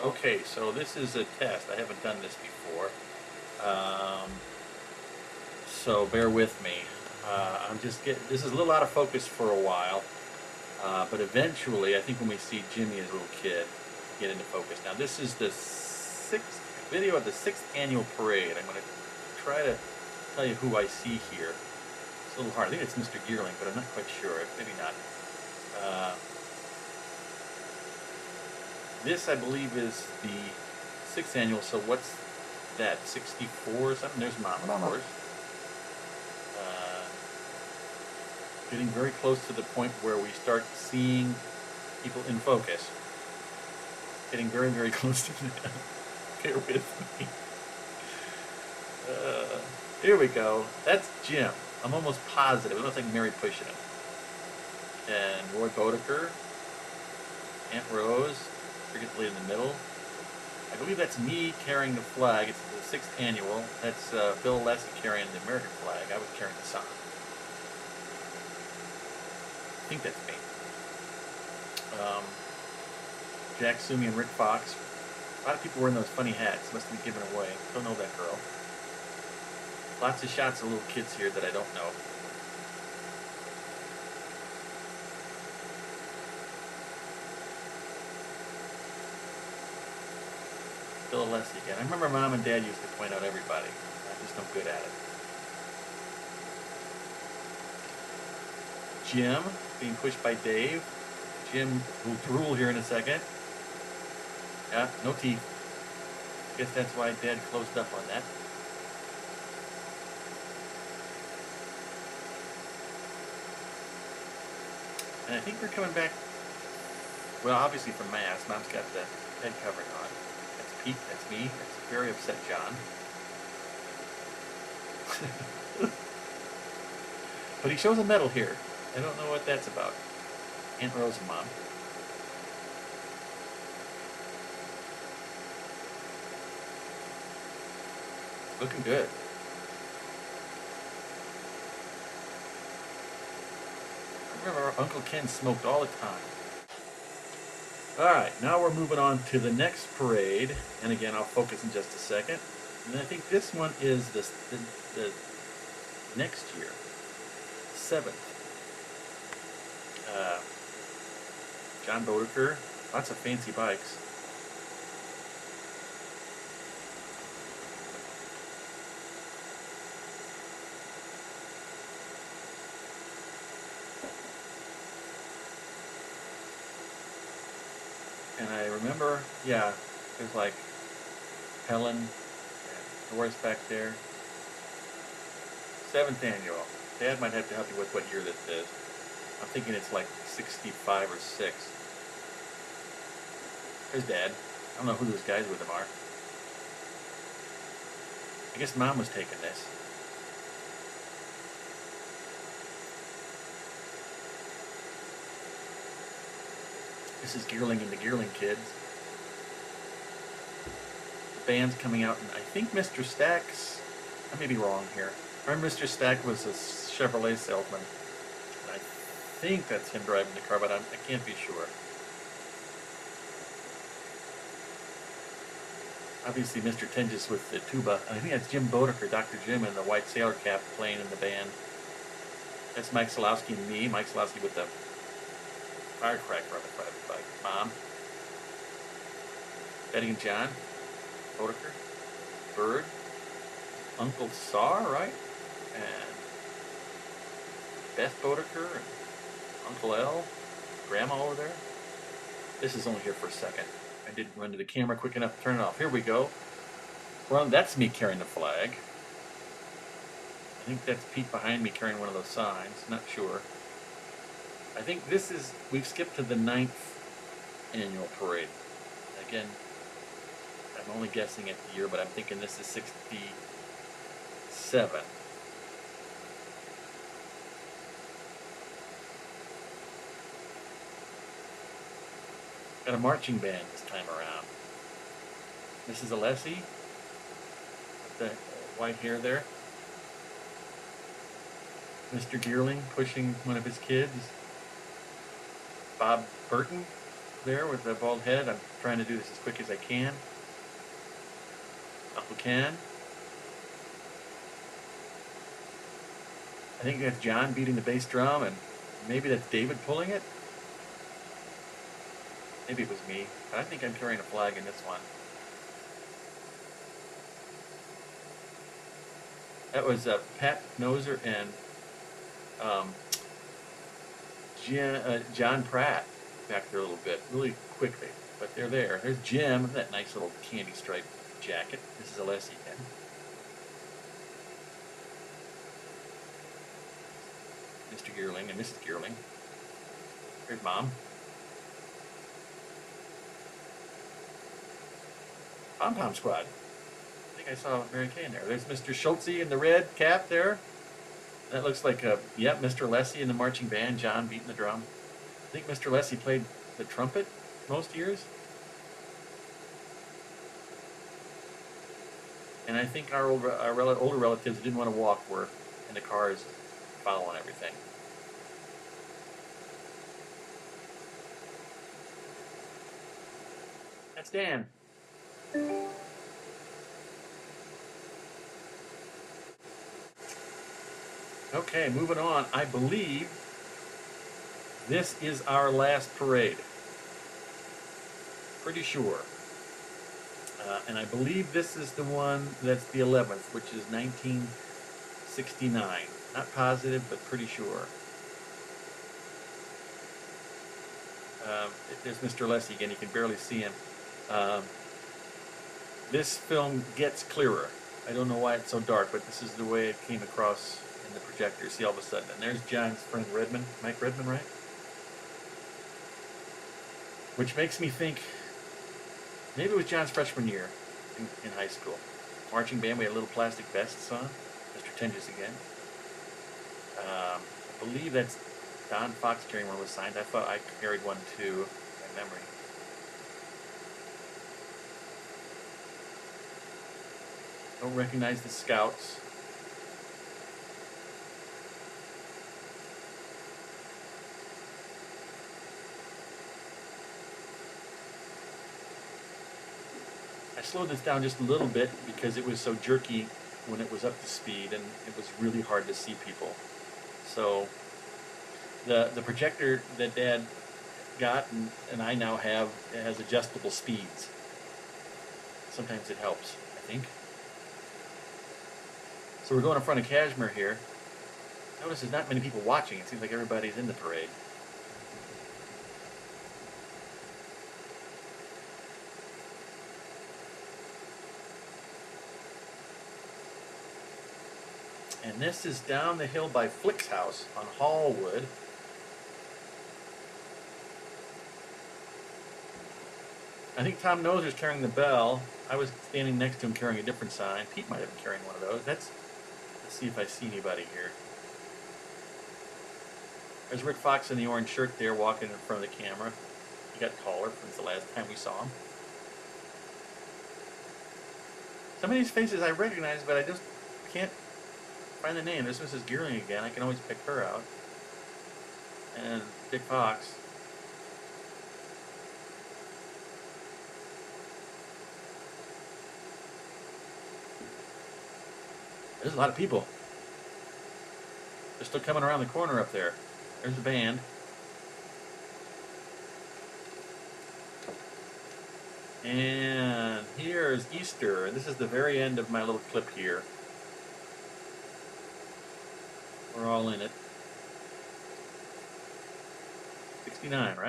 Okay, so this is a test. I haven't done this before. Um, so bear with me. I'm just getting, this is a little out of focus for a while. But eventually, I think when we see Jimmy as a little kid, get into focus. Now this is the sixth video of the 6th annual parade. I'm going to try to tell you who I see here. It's a little hard. I think it's Mr. Gearling, but I'm not quite sure. Maybe not. Uh, this, I believe, is the 6th annual. So what's that? 64 or something? There's Mom, of course. Getting very close to the point where we start seeing people in focus. Getting very, very close to that. Bear with me. Here we go. That's Jim. I'm almost positive. It looks like Mary pushing him. And Roy Bodeker, Aunt Rose, forget the lady in the middle. I believe that's me carrying the flag. It's the 6th annual. That's Bill Leslie carrying the American flag. I was carrying the sign. I think that's me. Jack Sumi and Rick Fox. A lot of people wearing those funny hats. Must be given away. Don't know that girl. Lots of shots of little kids here that I don't know. Bill Leslie again. I remember Mom and Dad used to point out everybody. I'm just no good at it. Jim being pushed by Dave. Jim will drool here in a second. Yeah, no teeth. Guess that's why Dad closed up on that. And I think we're coming back, well, obviously from Mass. Mom's got the head covering on. That's Pete, that's me, that's a very upset John. But he shows a medal here. I don't know what that's about. Aunt Rose and Mom. Looking good. I remember Uncle Ken smoked all the time. Alright, now we're moving on to the next parade. And again, I'll focus in just a second. And I think this one is the next year. 7th. John Bodeker. Lots of fancy bikes. And I remember, yeah, there's like Helen and Doris back there. 7th annual. Dad might have to help you with what year this is. I'm thinking it's like 65 or 6. There's Dad. I don't know who those guys with him are. I guess Mom was taking this. This is Gearling and the Gearling Kids. The band's coming out, and I think Mr. Stack's, I may be wrong here. I remember Mr. Stack was a Chevrolet salesman. And I think that's him driving the car, but I can't be sure. Obviously, Mr. Tenges with the tuba. I think that's Jim Bodeker, Dr. Jim, in the white sailor cap playing in the band. That's Mike Solowski and me. Mike Solowski with the firecracker on the front of his bike. Mom. Betty and John. Bodeker. Bird. Uncle Saw, right? And Beth Bodeker and Uncle L. Grandma over there. This is only here for a second. I didn't run to the camera quick enough to turn it off. Here we go. Well, that's me carrying the flag. I think that's Pete behind me carrying one of those signs. Not sure. I think this is, we've skipped to the 9th annual parade. Again, I'm only guessing at the year, but I'm thinking this is 67. Got a marching band this time around. Mrs. Alessi, with the white hair there. Mr. Gearling pushing one of his kids. Bob Burton, there with the bald head. I'm trying to do this as quick as I can. Uncle Ken. I think that's John beating the bass drum, and maybe that's David pulling it. Maybe it was me, but I think I'm carrying a flag in this one. That was Pat Noser and um, John Pratt back there a little bit, really quickly, but they're there. There's Jim, that nice little candy stripe jacket. This is Alessi again. Mr. Geerling and Mrs. Geerling. Here's Mom. Pom Pom Squad. I think I saw Mary Kay in there. There's Mr. Schultze in the red cap there. That looks like Mr. Lessie in the marching band, John beating the drum. I think Mr. Lessie played the trumpet most years. And I think our older relatives who didn't want to walk were in the cars following everything. That's Dan. Okay, moving on. I believe this is our last parade. Pretty sure. And I believe this is the one that's the 11th, which is 1969. Not positive, but pretty sure. There's Mr. Lessie again. You can barely see him. This film gets clearer. I don't know why it's so dark, but this is the way it came across in the projector. See all of a sudden. And there's John's friend Redmond, Mike Redmond, right? Which makes me think maybe it was John's freshman year in high school. Marching band, we had little plastic vests on. Mr. Tenges again. I believe that's Don Fox carrying one was signed. I thought I carried one too, in memory. Don't recognize the Scouts. I slowed this down just a little bit because it was so jerky when it was up to speed, and it was really hard to see people. So the projector that Dad got and I now have, it has adjustable speeds. Sometimes it helps, I think. So we're going in front of Kashmir here. Notice there's not many people watching. It seems like everybody's in the parade. And this is down the hill by Flick's house on Hallwood. I think Tom Noser's carrying the bell. I was standing next to him carrying a different sign. Pete might have been carrying one of those. Let's see if I see anybody here. There's Rick Fox in the orange shirt there walking in front of the camera. He got taller since the last time we saw him. Some of these faces I recognize, but I just can't find the name. There's Mrs. Geerling again. I can always pick her out. And Dick Fox. There's a lot of people. They're still coming around the corner up there. There's the band. And here's Easter. This is the very end of my little clip here. We're all in it. 69, right?